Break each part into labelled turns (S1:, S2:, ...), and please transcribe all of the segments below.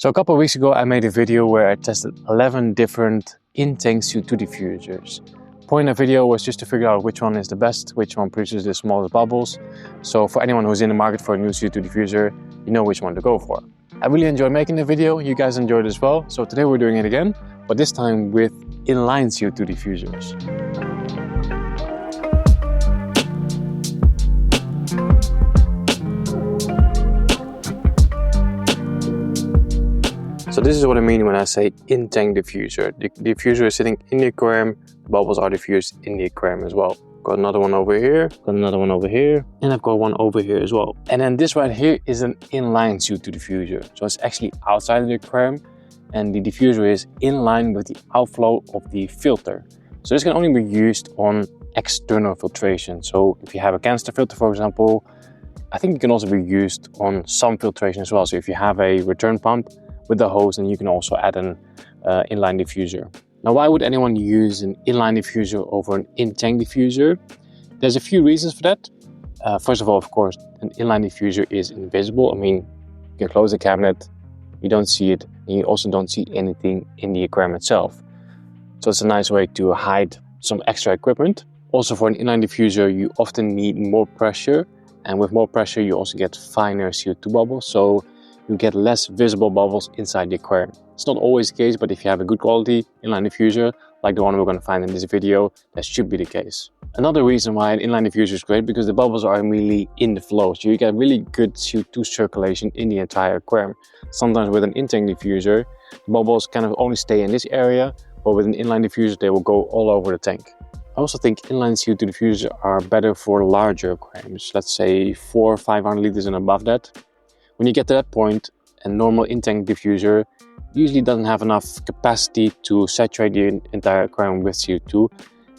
S1: So a couple of weeks ago I made a video where I tested 11 different in-tank CO2 diffusers. The point of the video was just to figure out which one is the best, which one produces the smallest bubbles. So for anyone who's in the market for a new CO2 diffuser, you know which one to go for. I really enjoyed making the video, you guys enjoyed it as well. So today we're doing it again, but this time with inline CO2 diffusers. So this is what I mean when I say in-tank diffuser. The diffuser is sitting in the aquarium, the bubbles are diffused in the aquarium as well. Got another one over here, got another one over here, and I've got one over here as well. And then this right here is an inline CO2 diffuser. So it's actually outside of the aquarium, and the diffuser is in line with the outflow of the filter. So this can only be used on external filtration. So if you have a canister filter, for example, I think it can also be used on some filtration as well. So if you have a return pump with the hose, and you can also add an inline diffuser. Now, why would anyone use an inline diffuser over an in-tank diffuser? There's a few reasons for that. First of all, of course, an inline diffuser is invisible. I mean, you can close the cabinet, you don't see it, and you also don't see anything in the aquarium itself. So it's a nice way to hide some extra equipment. Also, for an inline diffuser, you often need more pressure, and with more pressure, you also get finer CO2 bubbles. So you get less visible bubbles inside the aquarium. It's not always the case, but if you have a good quality inline diffuser, like the one we're going to find in this video, that should be the case. Another reason why an inline diffuser is great, because the bubbles are immediately in the flow. So you get really good CO2 circulation in the entire aquarium. Sometimes with an in-tank diffuser, the bubbles kind of only stay in this area, but with an inline diffuser, they will go all over the tank. I also think inline CO2 diffusers are better for larger aquariums, let's say 400 or 500 liters and above that. When you get to that point, a normal in-tank diffuser usually doesn't have enough capacity to saturate the entire aquarium with CO2,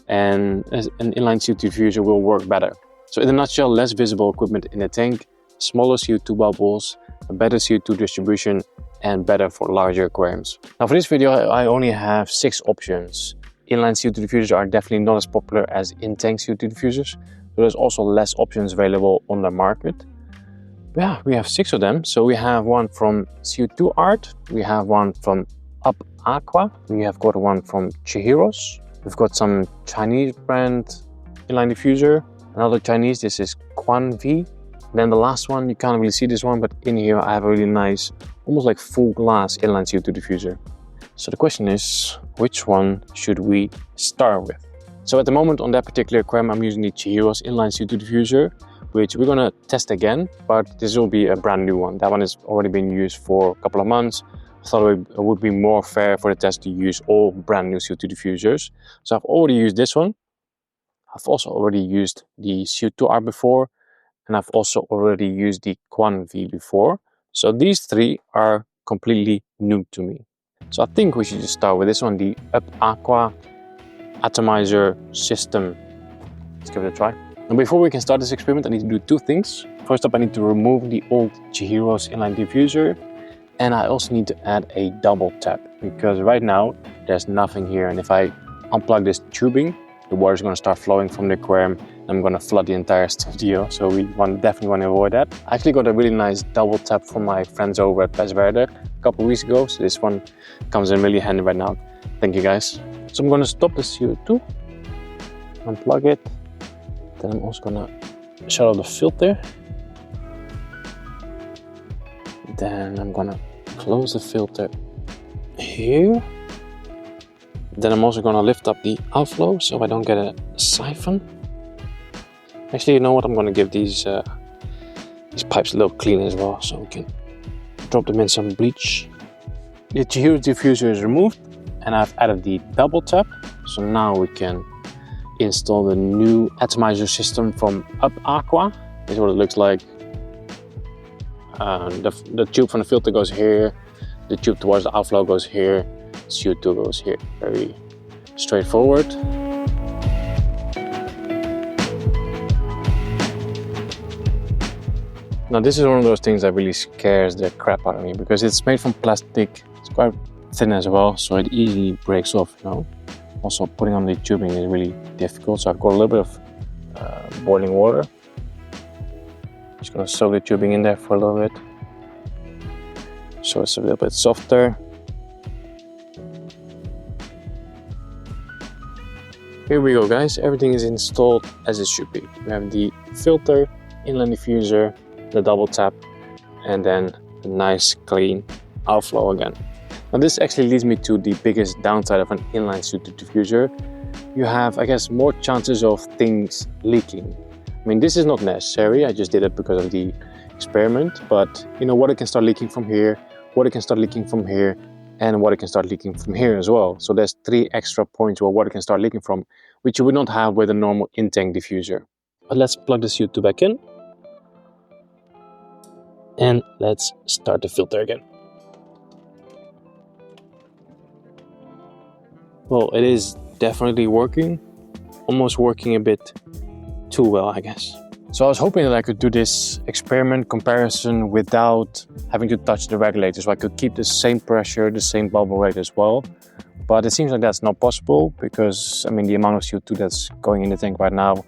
S1: and an inline CO2 diffuser will work better. So in a nutshell, less visible equipment in the tank, smaller CO2 bubbles, a better CO2 distribution, and better for larger aquariums. Now for this video, I only have 6 options. Inline CO2 diffusers are definitely not as popular as in-tank CO2 diffusers, so there's also less options available on the market. Yeah, we have 6 of them. So we have one from CO2 Art, we have one from Up Aqua, we have got one from Chihiros, we've got some Chinese brand inline diffuser, another Chinese, this is Quanvee. Then the last one, you can't really see this one, but in here I have a really nice, almost like full glass inline CO2 diffuser. So the question is, which one should we start with? So at the moment on that particular aquarium, I'm using the Chihiros inline CO2 diffuser, which we're going to test again, but this will be a brand new one. That one has already been used for a couple of months. I thought it would be more fair for the test to use all brand new CO2 diffusers. So I've already used this one. I've also already used the CO2 R before, and I've also already used the Quanvee before. So these 3 are completely new to me. So I think we should just start with this one, the Up Aqua atomizer system. Let's give it a try. And before we can start this experiment, I need to do 2 things. First up, I need to remove the old Chihiros inline diffuser, and I also need to add a double tap, because right now there's nothing here, and if I unplug this tubing, the water is going to start flowing from the aquarium and I'm going to flood the entire studio, so we definitely want to avoid that. I actually got a really nice double tap from my friends over at Verde a couple of weeks ago, so this one comes in really handy right now. Thank you guys. So I'm going to stop the CO2, unplug it. Then I'm also gonna shut off the filter. Then I'm gonna close the filter here. Then I'm also gonna lift up the outflow so I don't get a siphon. Actually, you know what? I'm gonna give these pipes a little clean as well, so we can drop them in some bleach. The Chihiros diffuser is removed, and I've added the double tap. So now we can install the new atomizer system from Up Aqua. This is what it looks like. The tube from the filter goes here, the tube towards the outflow goes here, CO2 goes here. Very straightforward. Now this is one of those things that really scares the crap out of me, because it's made from plastic, it's quite thin as well, so it easily breaks off, you know. Also, putting on the tubing is really difficult, so I've got a little bit of boiling water. Just gonna soak the tubing in there for a little bit. so it's a little bit softer. Here we go, guys. Everything is installed as it should be. We have the filter, inline diffuser, the double tap, and then a nice clean outflow again. Now this actually leads me to the biggest downside of an inline CO2 diffuser. You have, I guess, more chances of things leaking. I mean, this is not necessary. I just did it because of the experiment, but you know, water can start leaking from here, water can start leaking from here, and water can start leaking from here as well. So there's 3 extra points where water can start leaking from, which you would not have with a normal in-tank diffuser. But let's plug the CO2 back in. And let's start the filter again. Well, it is definitely working. Almost working a bit too well, I guess. So I was hoping that I could do this experiment comparison without having to touch the regulator, so I could keep the same pressure, the same bubble rate as well. But it seems like that's not possible because, I mean, the amount of CO2 that's going in the tank right now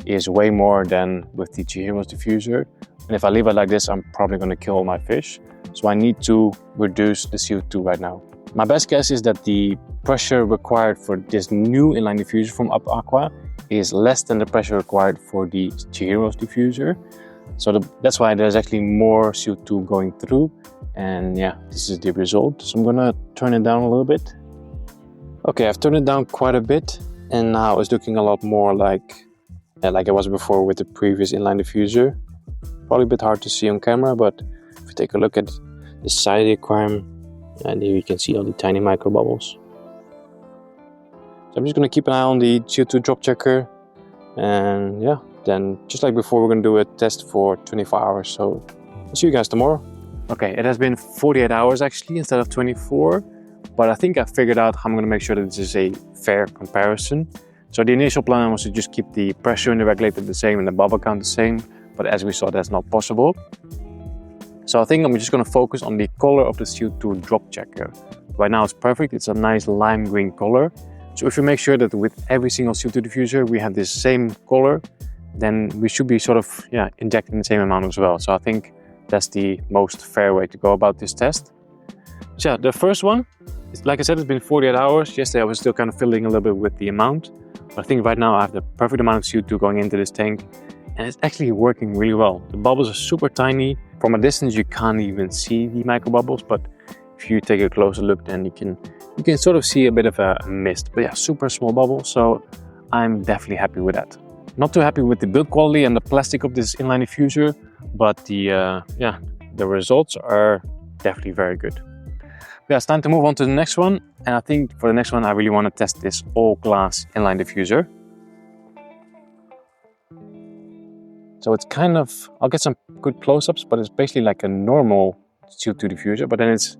S1: is way more than with the Chihiros diffuser. And if I leave it like this, I'm probably going to kill all my fish. So I need to reduce the CO2 right now. My best guess is that the pressure required for this new inline diffuser from Up Aqua is less than the pressure required for the Chihiros diffuser. So that's why there's actually more CO2 going through. And yeah, this is the result. So I'm gonna turn it down a little bit. Okay, I've turned it down quite a bit. And now it's looking a lot more like it was before with the previous inline diffuser. Probably a bit hard to see on camera, but if you take a look at the side of the aquarium, and here you can see all the tiny micro bubbles. So I'm just going to keep an eye on the CO2 drop checker, and yeah, then just like before, we're going to do a test for 24 hours. So I'll see you guys tomorrow. Okay, it has been 48 hours actually instead of 24, but I think I figured out how I'm going to make sure that this is a fair comparison. So the initial plan was to just keep the pressure in the regulator the same and the bubble count the same, but as we saw, that's not possible. So I think I'm just going to focus on the color of the CO2 drop checker. Right now it's perfect, it's a nice lime green color. So if we make sure that with every single CO2 diffuser we have this same color, then we should be sort of injecting the same amount as well. So I think that's the most fair way to go about this test. So yeah, the first one, like I said, it's been 48 hours. Yesterday I was still kind of fiddling a little bit with the amount. But I think right now I have the perfect amount of CO2 going into this tank. And it's actually working really well. The bubbles are super tiny. From a distance you can't even see the micro bubbles, but if you take a closer look then you can sort of see a bit of a mist. But yeah, super small bubble, so I'm definitely happy with that. Not too happy with the build quality and the plastic of this inline diffuser, but the results are definitely very good. Yeah, it's time to move on to the next one, and I think for the next one I really want to test this all glass inline diffuser. So it's kind of, I'll get some good close-ups, but it's basically like a normal CO2 diffuser, but then it's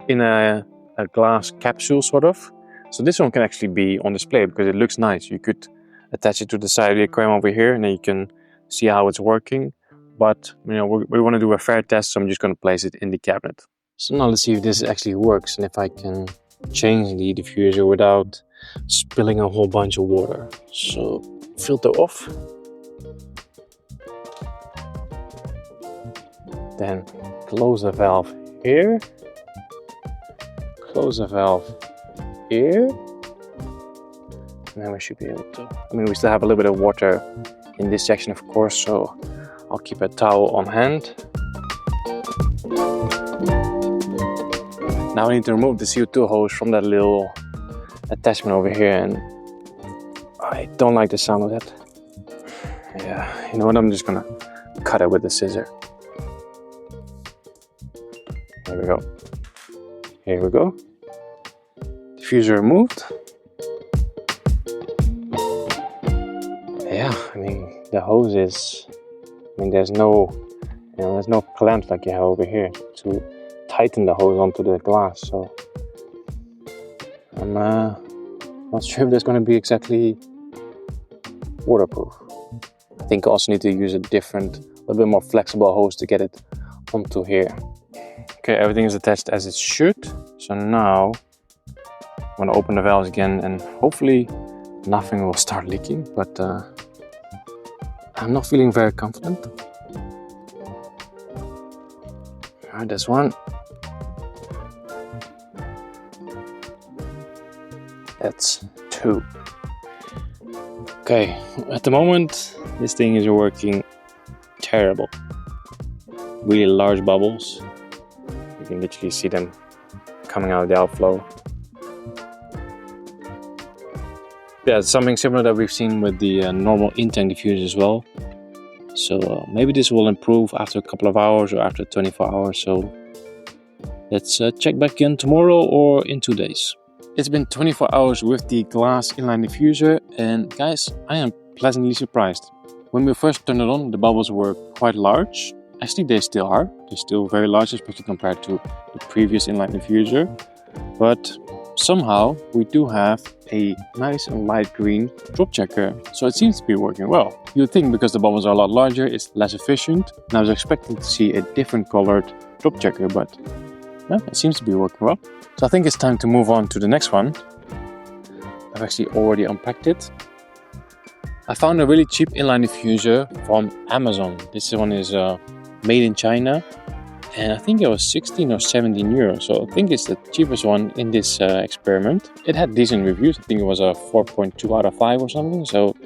S1: in a glass capsule sort of. So this one can actually be on display because it looks nice. You could attach it to the side of the aquarium over here and then you can see how it's working. But you know, we want to do a fair test, so I'm just going to place it in the cabinet. So now let's see if this actually works and if I can change the diffuser without spilling a whole bunch of water. So filter off. Then close the valve here, close the valve here, and then we should be able to, I mean, we still have a little bit of water in this section of course, so I'll keep a towel on hand. Now I need to remove the CO2 hose from that little attachment over here, and I don't like the sound of that. Yeah, you know what, I'm just gonna cut it with the scissor. There we go. Here we go. Diffuser removed. Yeah, I mean the hose is, I mean there's no clamp like you have over here to tighten the hose onto the glass. So I'm not sure if that's going to be exactly waterproof. I think I also need to use a little bit more flexible hose to get it onto here. Okay, everything is attached as it should. So now I'm going to open the valves again and hopefully nothing will start leaking, but I'm not feeling very confident. Alright, that's one. That's 2. Okay, at the moment this thing is working terrible. Really large bubbles. You can literally see them coming out of the outflow. Yeah, it's something similar that we've seen with the normal in-tank diffuser as well. So maybe this will improve after a couple of hours or after 24 hours. So let's check back in tomorrow or in 2 days. It's been 24 hours with the glass inline diffuser, and guys, I am pleasantly surprised. When we first turned it on, the bubbles were quite large. Actually, they still are. They're still very large, especially compared to the previous inline diffuser. But somehow we do have a nice and light green drop checker, so it seems to be working well. You'd think because the bubbles are a lot larger, it's less efficient, and I was expecting to see a different colored drop checker, but yeah, it seems to be working well. So I think it's time to move on to the next one. I've actually already unpacked it. I found a really cheap inline diffuser from Amazon. This one is made in China, and I think it was 16 or 17 euros, so I think it's the cheapest one in this experiment. It had decent reviews. I think it was a 4.2 out of 5 or something, so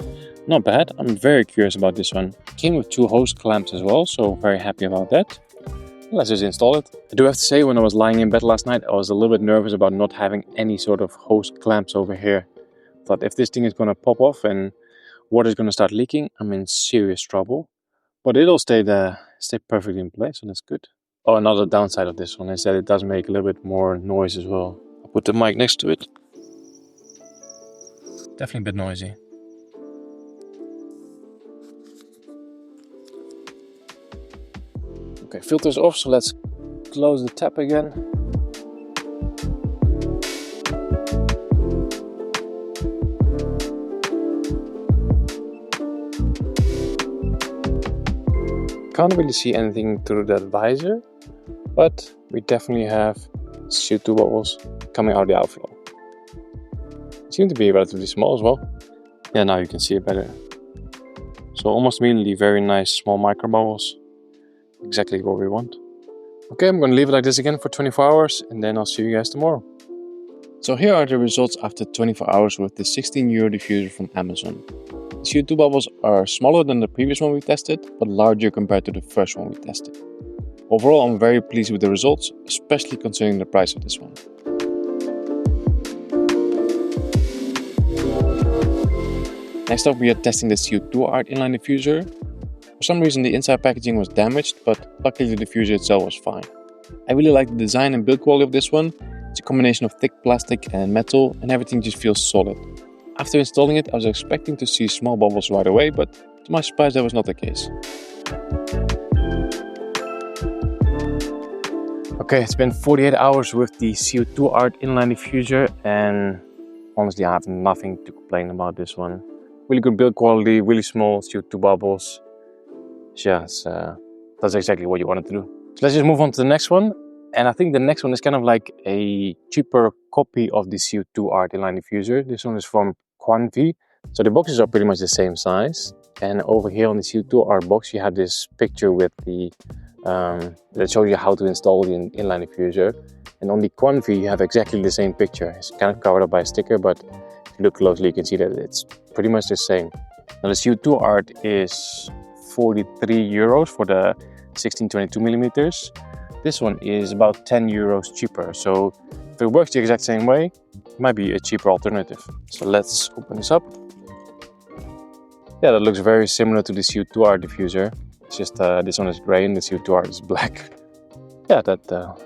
S1: not bad. I'm very curious about this one. It came with 2 hose clamps as well, so very happy about that. Let's just install it. I do have to say, when I was lying in bed last night, I was a little bit nervous about not having any sort of hose clamps over here. Thought if this thing is going to pop off and water is going to start leaking, I'm in serious trouble. But it'll stay perfectly in place, and that's good. Oh, another downside of this one is that it does make a little bit more noise as well. I'll put the mic next to it. Definitely a bit noisy. Okay, filter's off, so let's close the tap again. Can't really see anything through that visor, but we definitely have CO2 bubbles coming out of the outflow. It seems to be relatively small as well. Yeah, now you can see it better. So almost immediately very nice small micro bubbles. Exactly what we want. Okay, I'm going to leave it like this again for 24 hours, and then I'll see you guys tomorrow. So here are the results after 24 hours with the 16 euro diffuser from Amazon. The CO2 bubbles are smaller than the previous one we tested, but larger compared to the first one we tested. Overall, I'm very pleased with the results, especially considering the price of this one. Next up, we are testing the CO2 art inline diffuser. For some reason the inside packaging was damaged, but luckily the diffuser itself was fine. I really like the design and build quality of this one. It's a combination of thick plastic and metal, and everything just feels solid. After installing it, I was expecting to see small bubbles right away, but to my surprise that was not the case. Okay, it's been 48 hours with the CO2 art inline diffuser, and honestly I have nothing to complain about this one. Really good build quality, really small CO2 bubbles. Yes, that's exactly what you wanted to do. So let's just move on to the next one. And I think the next one is kind of like a cheaper copy of the CO2 art inline diffuser. This one is from Quanvee. So the boxes are pretty much the same size. And over here on the CO2 art box, you have this picture with the that shows you how to install the inline diffuser. And on the Quanvee, you have exactly the same picture. It's kind of covered up by a sticker, but if you look closely, you can see that it's pretty much the same. Now the CO2 art is 43 euros for the 16-22 millimeters. This one is about 10 euros cheaper. So if it works the exact same way, it might be a cheaper alternative. So let's open this up. Yeah, that looks very similar to the CO2 art diffuser. It's just this one is gray and the CO2 art is black. Yeah, that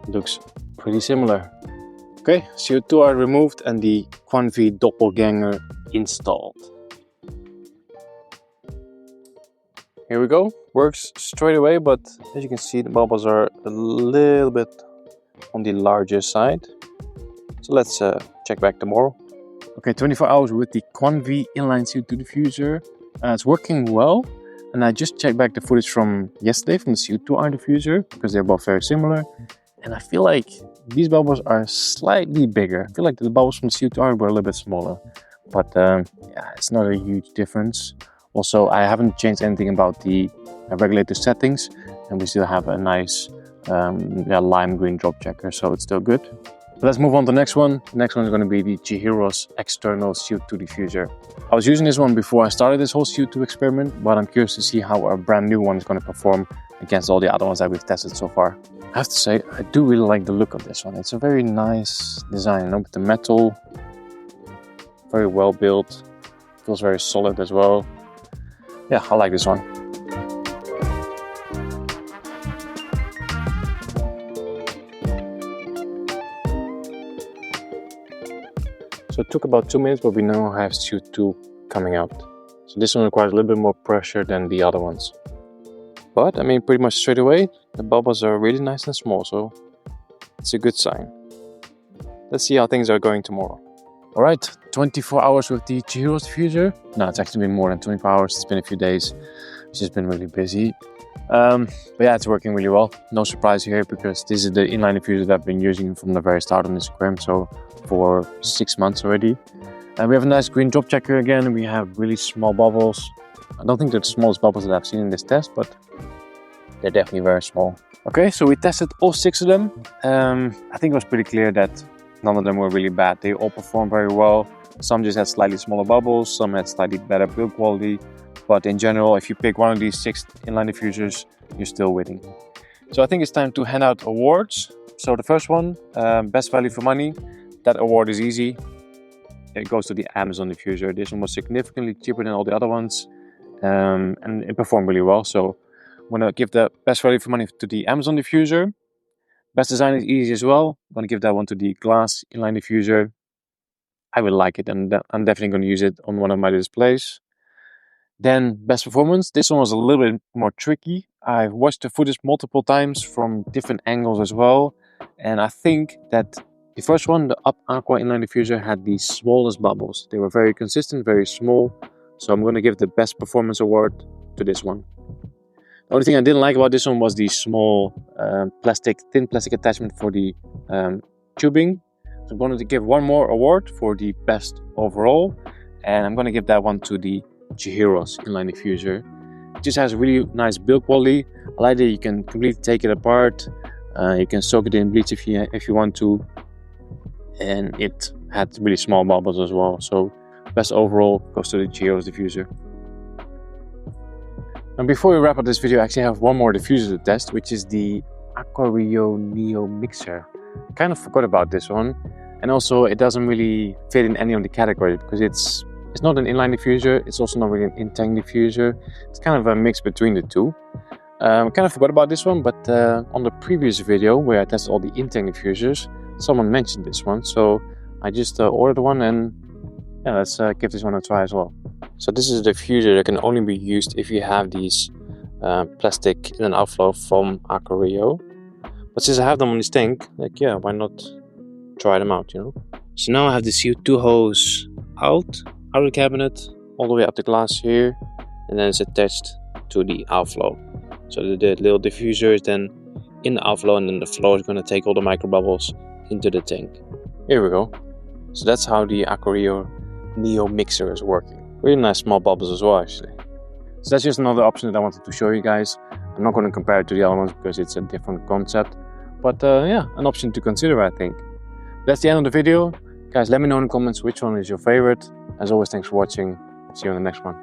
S1: looks pretty similar. Okay, CO2 art removed and the Quanvee doppelganger installed. Here we go, works straight away, but as you can see the bubbles are a little bit on the larger side. So let's check back tomorrow. Okay, 24 hours with the Quanvee inline CO2 diffuser. It's working well, and I just checked back the footage from yesterday from the CO2 art diffuser because they're both very similar. And I feel like these bubbles are slightly bigger. I feel like the bubbles from the CO2 art were a little bit smaller, but yeah, it's not a huge difference. Also, I haven't changed anything about the regulator settings, and we still have a nice lime green drop checker, so it's still good. But let's move on to the next one. The next one is going to be the Chihiros external CO2 diffuser. I was using this one before I started this whole CO2 experiment, but I'm curious to see how our brand new one is going to perform against all the other ones that we've tested so far. I have to say, I do really like the look of this one. It's a very nice design, with the metal, very well built, feels very solid as well. Yeah, I like this one. So it took about 2 minutes, but we now have CO2 coming out. So this one requires a little bit more pressure than the other ones. But I mean, pretty much straight away, the bubbles are really nice and small, so it's a good sign. Let's see how things are going tomorrow. All right, 24 hours with the Chihiros diffuser. No, it's actually been more than 24 hours. It's been a few days. It's just been really busy. But yeah, it's working really well. No surprise here, because this is the inline diffuser that I've been using from the very start on this aquarium, so for 6 months already. And we have a nice green drop checker again. We have really small bubbles. I don't think they're the smallest bubbles that I've seen in this test, but they're definitely very small. Okay, so we tested all 6 of them. I think it was pretty clear that none of them were really bad. They all performed very well. Some just had slightly smaller bubbles, some had slightly better build quality. But in general, if you pick one of these 6 inline diffusers, you're still winning. So I think it's time to hand out awards. So the first one, best value for money. That award is easy. It goes to the Amazon diffuser. This one was significantly cheaper than all the other ones. And it performed really well. So I'm going to give the best value for money to the Amazon diffuser. Best design is easy as well. I'm going to give that one to the Glass inline diffuser. I will like it, and I'm definitely going to use it on one of my displays. Then best performance. This one was a little bit more tricky. I've watched the footage multiple times from different angles as well. And I think that the first one, the Up Aqua inline diffuser, had the smallest bubbles. They were very consistent, very small. So I'm going to give the best performance award to this one. The only thing I didn't like about this one was the small thin plastic attachment for the tubing. So I'm going to give one more award for the best overall. And I'm going to give that one to the Chihiros inline diffuser. It just has really nice build quality. I like that you can completely take it apart. You can soak it in bleach if you want to. And it had really small bubbles as well. So best overall goes to the Chihiros diffuser. And before we wrap up this video, I actually have one more diffuser to test, which is the Aquario NEO mixer. I kind of forgot about this one. And also it doesn't really fit in any of the categories, because it's not an inline diffuser. It's also not really an in-tank diffuser. It's kind of a mix between the two. I kind of forgot about this one, but on the previous video where I tested all the in-tank diffusers, someone mentioned this one. So I just ordered one, and yeah, let's give this one a try as well. So this is a diffuser that can only be used if you have these plastic in and outflow from Aquario. But since I have them on this tank, like, yeah, why not try them out, you know? So now I have the CO2 hose out of the cabinet, all the way up the glass here, and then it's attached to the outflow. So the little diffuser is then in the outflow, and then the flow is going to take all the micro bubbles into the tank. Here we go. So that's how the Aquario NEO mixer is working. Really nice small bubbles as well, actually. So that's just another option that I wanted to show you guys. I'm not going to compare it to the other ones because it's a different concept. But yeah, an option to consider, I think. That's the end of the video. Guys, let me know in the comments which one is your favorite. As always, thanks for watching. See you on the next one.